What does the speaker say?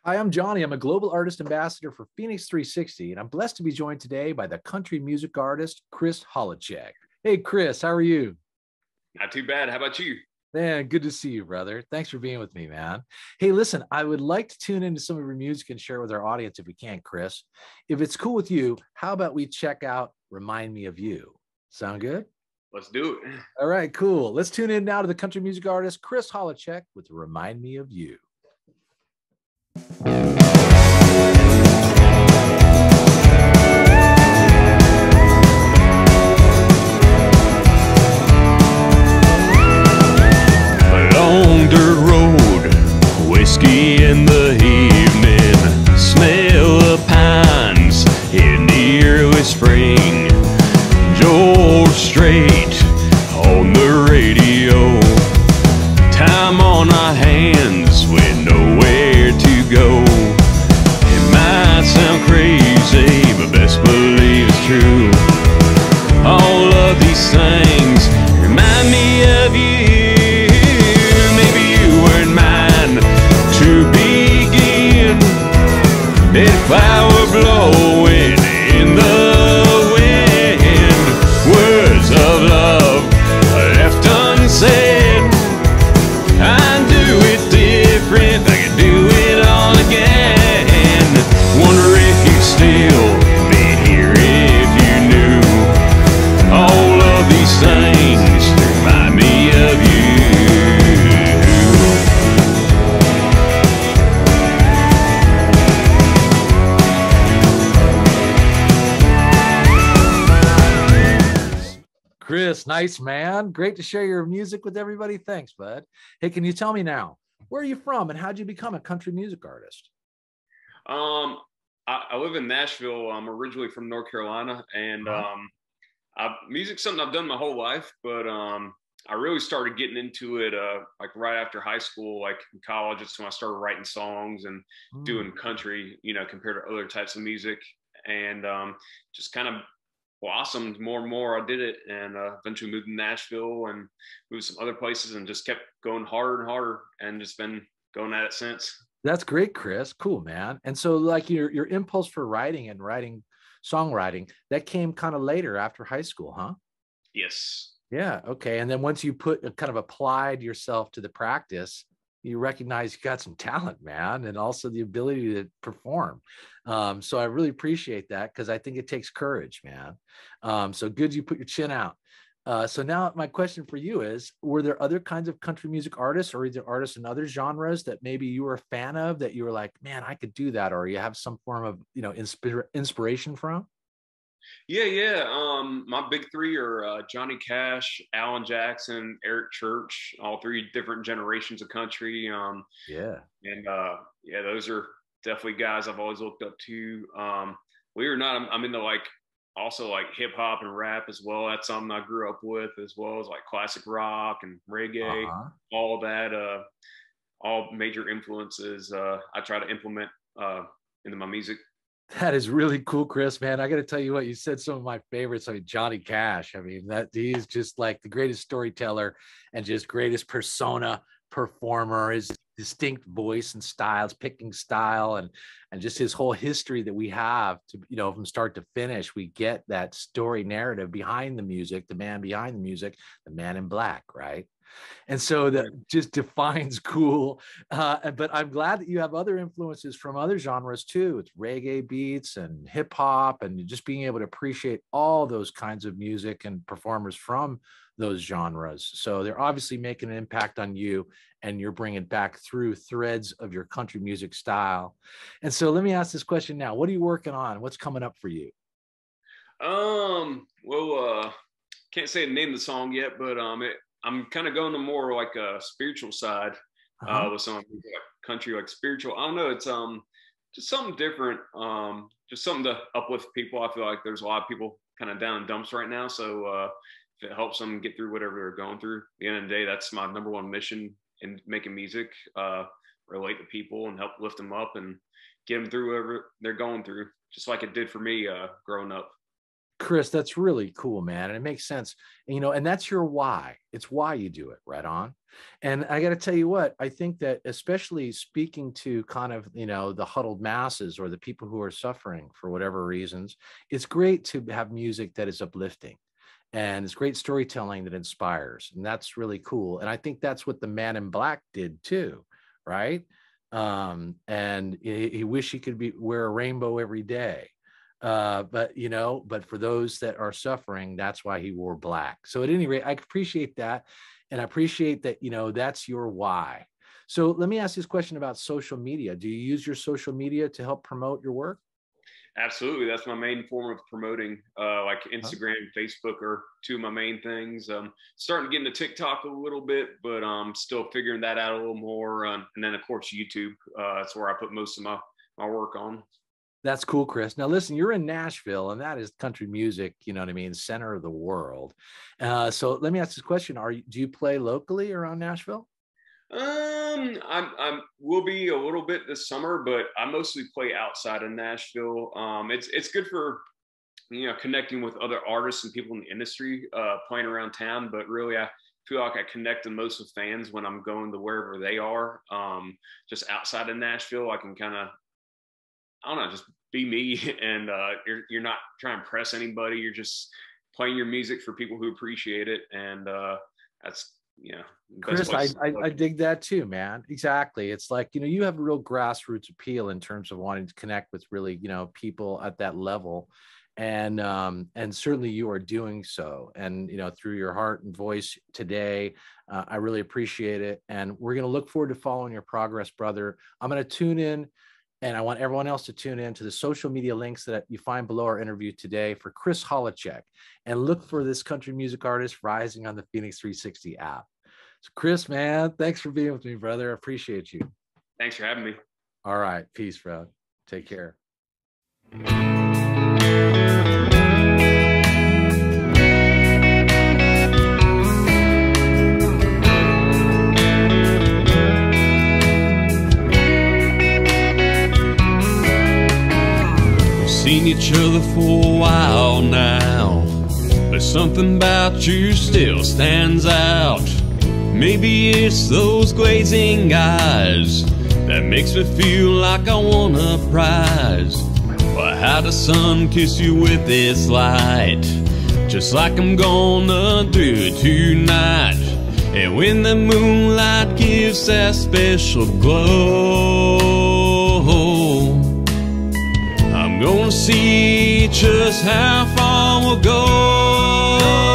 Hi, I'm Johnny. I'm a global artist ambassador for FENIX360, and I'm blessed to be joined today by the country music artist, CHRIS HOLLACHEck. Hey, Chris, how are you? Not too bad. How about you? Man, good to see you, brother. Thanks for being with me, man. Hey, listen, I would like to tune into some of your music and share it with our audience if we can, Chris. If it's cool with you, how about we check out Remind Me of You? Sound good? Let's do it. All right, cool. Let's tune in now to the country music artist, CHRIS HOLLACHEck with Remind Me of You. Along the road, whiskey in the evening, smell the pines in the early spring. George Strait on the radio, time on our hands with nowhere to go. It might sound crazy, but best believe it's true. All of these things remind me of you. To begin, if I were blowing in the wind, words of love left unsaid, I'd do it different, I could do it all again. Wonder if you'd still be here if you knew all of these things remind me of you. Chris, nice, man. Great to share your music with everybody. Thanks, bud. Hey, can you tell me now, where are you from and how'd you become a country music artist? Um, I live in Nashville. I'm originally from North Carolina, and Uh-huh. music's something I've done my whole life. But I really started getting into it like right after high school, like in college. It's when I started writing songs and Mm. doing country, compared to other types of music, and just kind of blossomed more and more. I did it, and eventually moved to Nashville and moved some other places, and just kept going harder and harder, and just been going at it since. That's great, Chris. Cool, man. And so, like your impulse for writing and writing songwriting, that came kind of later after high school, huh? Yes. Yeah. Okay. And then once you put kind of applied yourself to the practice, you recognize you got some talent, man, and also the ability to perform. So I really appreciate that because I think it takes courage, man. So good you put your chin out. So now my question for you is, were there other kinds of country music artists or either artists in other genres that maybe you were a fan of that you were like, man, I could do that, or you have some form of, inspiration from? Yeah, yeah. My big three are Johnny Cash, Alan Jackson, Eric Church, all three different generations of country. Yeah. And Yeah, those are definitely guys I've always looked up to. Believe it or not, I'm into like also like hip hop and rap as well. That's something I grew up with, as well as like classic rock and reggae, Uh-huh. all that. All major influences I try to implement into my music. That is really cool, Chris, man. I got to tell you what, you said some of my favorites. I mean, Johnny Cash. I mean, that he's just like the greatest storyteller and just greatest persona performer, his distinct voice and styles, picking style, and just his whole history that we have to, from start to finish. We get that story narrative behind the music, the man behind the music, the man in black, right? And so that just defines cool. But I'm glad that you have other influences from other genres too. It's reggae beats and hip hop, and just being able to appreciate all those kinds of music and performers from those genres. So they're obviously making an impact on you, and you're bringing back through threads of your country music style. And so let me ask this question now: what are you working on? What's coming up for you? Can't say the name of the song yet, but I'm kind of going to more like a spiritual side Uh-huh. with some like country, like spiritual. I don't know. It's just something different. Just something to uplift people. I feel like there's a lot of people kind of down in dumps right now. So if it helps them get through whatever they're going through, at the end of the day, that's my number one mission in making music. Relate to people and help lift them up and get them through whatever they're going through, just like it did for me growing up. Chris, that's really cool, man. And it makes sense, you know, and that's your why. It's why you do it. Right on. And I got to tell you what, I think that especially speaking to kind of, you know, the huddled masses or the people who are suffering for whatever reasons, it's great to have music that is uplifting. And it's great storytelling that inspires. And that's really cool. And I think that's what the Man in Black did too, right? And he wished he could wear a rainbow every day. But, you know, but for those that are suffering, that's why he wore black. So at any rate, I appreciate that. And I appreciate that, you know, that's your why. So let me ask this question about social media. Do you use your social media to help promote your work? Absolutely. That's my main form of promoting, like Instagram, Facebook are two of my main things. Starting to get into TikTok a little bit, but I'm still figuring that out a little more. And then, of course, YouTube. That's where I put most of my work on. That's cool, Chris. Now, listen, you're in Nashville, and that is country music, you know what I mean, center of the world. So let me ask this question. Do you play locally around Nashville? I will be a little bit this summer, but I mostly play outside of Nashville. It's good for, you know, connecting with other artists and people in the industry, playing around town, but really I feel like I connect the most with fans when I'm going to wherever they are. Just outside of Nashville, I can kind of, I don't know, just be me, and you're not trying to impress anybody. You're just playing your music for people who appreciate it, and that's, you know, Chris, I dig that too, man. Exactly. It's like, you know, you have a real grassroots appeal in terms of wanting to connect with really, you know, people at that level, and certainly you are doing so, and you know, through your heart and voice today. I really appreciate it, and we're going to look forward to following your progress, brother. I'm going to tune in. And I want everyone else to tune in to the social media links that you find below our interview today for Chris Holacek, and look for this country music artist rising on the FENIX360 app. So Chris, man, thanks for being with me, brother. I appreciate you. Thanks for having me. All right. Peace, bro. Take care. Seen each other for a while now, but something about you still stands out. Maybe it's those glazing eyes that makes me feel like I won a prize. Or how the sun kiss you with its light, just like I'm gonna do tonight. And when the moonlight gives that special glow, I'm gonna see just how far we'll go.